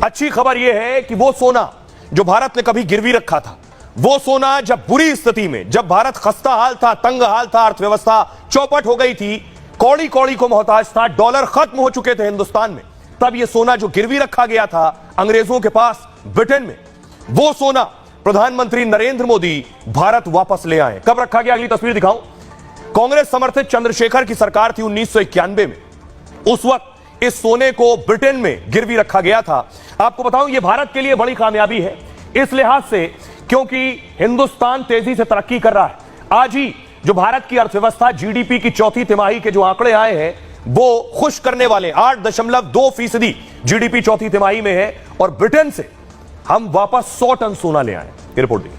अच्छी खबर यह है कि वो सोना जो भारत ने कभी गिरवी रखा था, वो सोना जब बुरी स्थिति में, जब भारत खस्ता हाल था, तंग हाल था, अर्थव्यवस्था चौपट हो गई थी, कौड़ी कौड़ी को मोहताज था, डॉलर खत्म हो चुके थे हिंदुस्तान में, तब ये सोना जो गिरवी रखा गया था अंग्रेजों के पास ब्रिटेन में, वो सोना प्रधानमंत्री नरेंद्र मोदी भारत वापस ले आए। कब रखा गया, अगली तस्वीर दिखाऊं। कांग्रेस समर्थित चंद्रशेखर की सरकार थी 1991 में, उस वक्त इस सोने को ब्रिटेन में गिरवी रखा गया था। आपको बताऊं ये भारत के लिए बड़ी कामयाबी है इस लिहाज से क्योंकि हिंदुस्तान तेजी से तरक्की कर रहा है। आज ही जो भारत की अर्थव्यवस्था जीडीपी की चौथी तिमाही के जो आंकड़े आए हैं वो खुश करने वाले, 8.2% जीडीपी चौथी तिमाही में है और ब्रिटेन से हम वापस 100 टन सोना ले आए। ये रिपोर्ट देखिए।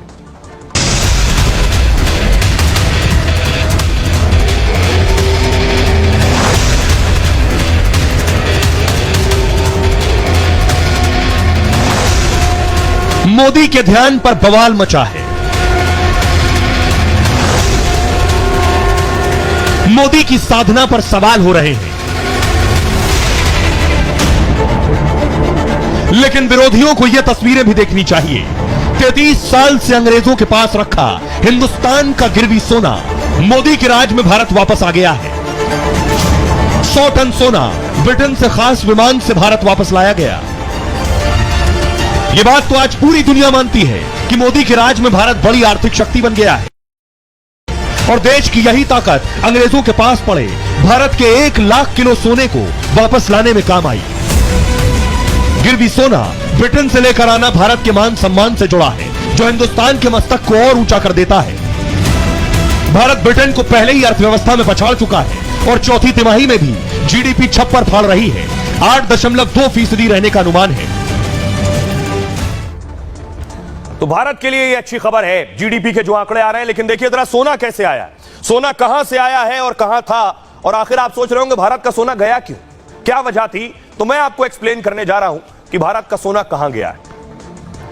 मोदी के ध्यान पर बवाल मचा है। मोदी की साधना पर सवाल हो रहे हैं, लेकिन विरोधियों को यह तस्वीरें भी देखनी चाहिए। 33 साल से अंग्रेजों के पास रखा हिंदुस्तान का गिरवी सोना मोदी के राज में भारत वापस आ गया है। 100 टन सोना ब्रिटेन से खास विमान से भारत वापस लाया गया। यह बात तो आज पूरी दुनिया मानती है कि मोदी के राज में भारत बड़ी आर्थिक शक्ति बन गया है और देश की यही ताकत अंग्रेजों के पास पड़े भारत के 1 लाख किलो सोने को वापस लाने में काम आई। गिरवी सोना ब्रिटेन से लेकर आना भारत के मान सम्मान से जुड़ा है, जो हिंदुस्तान के मस्तक को और ऊंचा कर देता है। भारत ब्रिटेन को पहले ही अर्थव्यवस्था में पछाड़ चुका है और चौथी तिमाही में भी जीडीपी छप्पर फाड़ रही है। 8.2% रहने का अनुमान है। तो भारत के लिए यह अच्छी खबर है, जीडीपी के जो आंकड़े आ रहे हैं। लेकिन देखिए जरा सोना कैसे आया है, सोना कहां से आया है और कहां था, और आखिर आप सोच रहे होंगे भारत का सोना गया क्यों, क्या वजह थी। तो मैं आपको एक्सप्लेन करने जा रहा हूं कि भारत का सोना कहां गया है।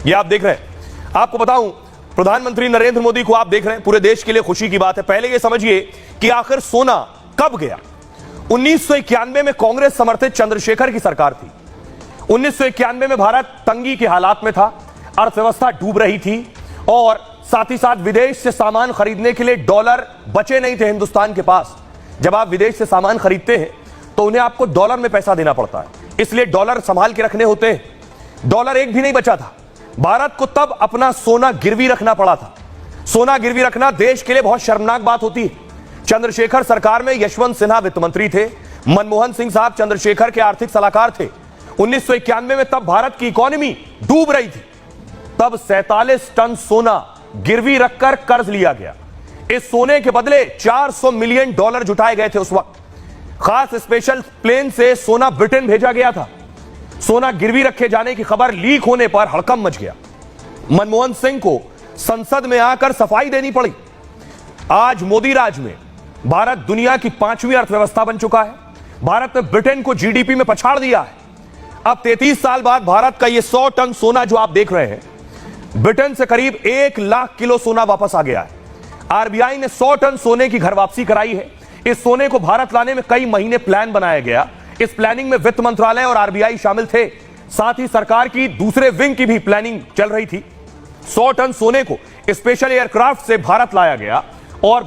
यह आप देख रहे हैं। आपको बताऊं प्रधानमंत्री नरेंद्र मोदी को आप देख रहे हैं, पूरे देश के लिए खुशी की बात है। पहले यह समझिए कि आखिर सोना कब गया। 1991 में कांग्रेस समर्थित चंद्रशेखर की सरकार थी। 1991 में भारत तंगी के हालात में था, अर्थव्यवस्था डूब रही थी और साथ ही साथ विदेश से सामान खरीदने के लिए डॉलर बचे नहीं थे हिंदुस्तान के पास। जब आप विदेश से सामान खरीदते हैं तो उन्हें आपको डॉलर में पैसा देना पड़ता है, इसलिए डॉलर संभाल के रखने होते हैं। डॉलर एक भी नहीं बचा था। भारत को तब अपना सोना गिरवी रखना पड़ा था। सोना गिरवी रखना देश के लिए बहुत शर्मनाक बात होती है। चंद्रशेखर सरकार में यशवंत सिन्हा वित्त मंत्री थे, मनमोहन सिंह साहब चंद्रशेखर के आर्थिक सलाहकार थे। 1991 में तब भारत की इकोनॉमी डूब रही थी। तब 47 टन सोना गिरवी रखकर कर्ज लिया गया। इस सोने के बदले $400 मिलियन जुटाए गए थे। उस वक्त खास स्पेशल प्लेन से सोना ब्रिटेन भेजा गया था। सोना गिरवी रखे जाने की खबर लीक होने पर हड़कंप मच गया। मनमोहन सिंह को संसद में आकर सफाई देनी पड़ी। आज मोदी राज में भारत दुनिया की 5वीं अर्थव्यवस्था बन चुका है। भारत ने ब्रिटेन को जीडीपी में पछाड़ दिया है। अब 33 साल बाद भारत का यह 100 टन सोना जो आप देख रहे हैं, ब्रिटेन से करीब 1 लाख किलो सोना वापस आ गया है। आरबीआई ने 100 टन सोने की घर वापसी कराई है। इस सोने को भारत लाने में कई महीने प्लान बनाया गया। इस प्लानिंग में वित्त मंत्रालय और आरबीआई शामिल थे, साथ ही सरकार की दूसरे विंग की भी प्लानिंग चल रही थी। 100 टन सोने को स्पेशल एयरक्राफ्ट से भारत लाया गया और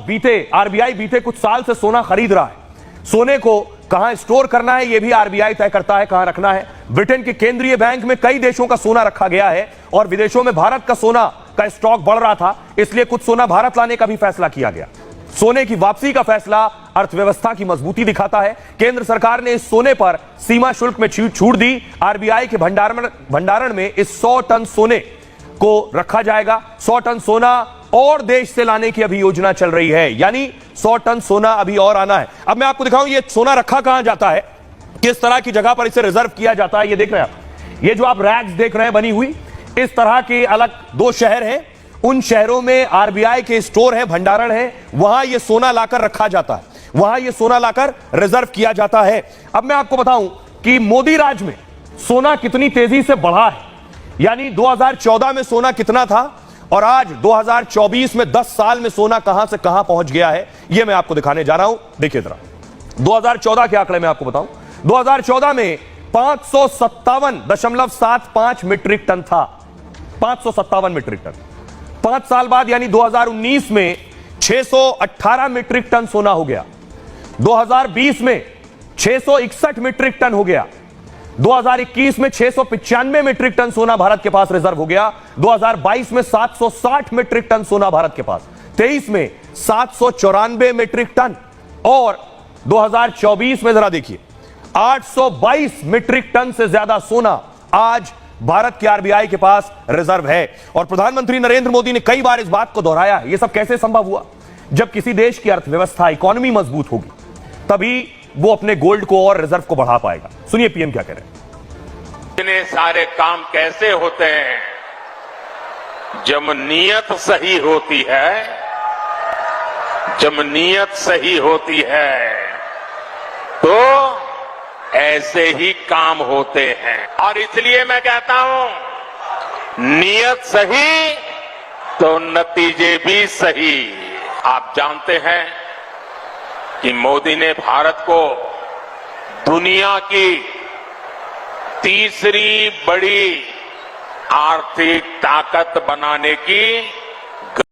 आरबीआई बीते कुछ साल से सोना खरीद रहा है। सोने को कहां स्टोर करना है यह भी आरबीआई तय करता है, कहां रखना है। ब्रिटेन के केंद्रीय बैंक में कई देशों का सोना रखा गया है और विदेशों में भारत का सोना का स्टॉक बढ़ रहा था, इसलिए कुछ सोना भारत लाने का भी फैसला किया गया। सोने की वापसी का फैसला अर्थव्यवस्था की मजबूती दिखाता है। केंद्र सरकार ने इस सोने पर सीमा शुल्क में छूट दी। आरबीआई के भंडारण में इस 100 टन सोने को रखा जाएगा। 100 टन सोना और देश से लाने की अभी योजना चल रही है, यानी 100 टन सोना अभी और आना है। अब मैं आपको दिखाऊं ये सोना रखा कहां जाता है, किस तरह की जगह पर इसे रिजर्व किया जाता है। ये देख रहे हैं आप, ये जो आप रैक्स देख रहे हैं बनी हुई, इस तरह के अलग 2 शहर हैं। उन शहरों में आरबीआई के स्टोर है, भंडारण है, वहां ये सोना लाकर रखा जाता है, वहां ये सोना लाकर रिजर्व किया जाता है। अब मैं आपको बताऊं कि मोदी राज में सोना कितनी तेजी से बढ़ा है, यानी 2014 में सोना कितना था और आज 2024 में 10 साल में सोना कहां से कहां पहुंच गया है, यह मैं आपको दिखाने जा रहा हूं। देखिए जरा 2014 के आंकड़े में आपको बताऊं। 2014 में 557.75 मीट्रिक टन था। 557 मीट्रिक टन। 5 साल बाद यानी 2019 में 618 मीट्रिक टन सोना हो गया। 2020 में 661 मीट्रिक टन हो गया। 2021 में 695 मीट्रिक टन सोना भारत के पास रिजर्व हो गया। 2022 में 760 मीट्रिक टन सोना भारत के पास। 23 में 794 मीट्रिक टन और 2024 में जरा देखिए 822 मीट्रिक टन से ज्यादा सोना आज भारत के आरबीआई के पास रिजर्व है। और प्रधानमंत्री नरेंद्र मोदी ने कई बार इस बात को दोहराया है। यह सब कैसे संभव हुआ? जब किसी देश की अर्थव्यवस्था, इकोनॉमी मजबूत होगी तभी वो अपने गोल्ड को और रिजर्व को बढ़ा पाएगा। सुनिए पीएम क्या कह रहे हैं। इतने सारे काम कैसे होते हैं? जब नीयत सही होती है, जब नीयत सही होती है तो ऐसे ही काम होते हैं। और इसलिए मैं कहता हूं, नीयत सही तो नतीजे भी सही। आप जानते हैं कि मोदी ने भारत को दुनिया की तीसरी बड़ी आर्थिक ताकत बनाने की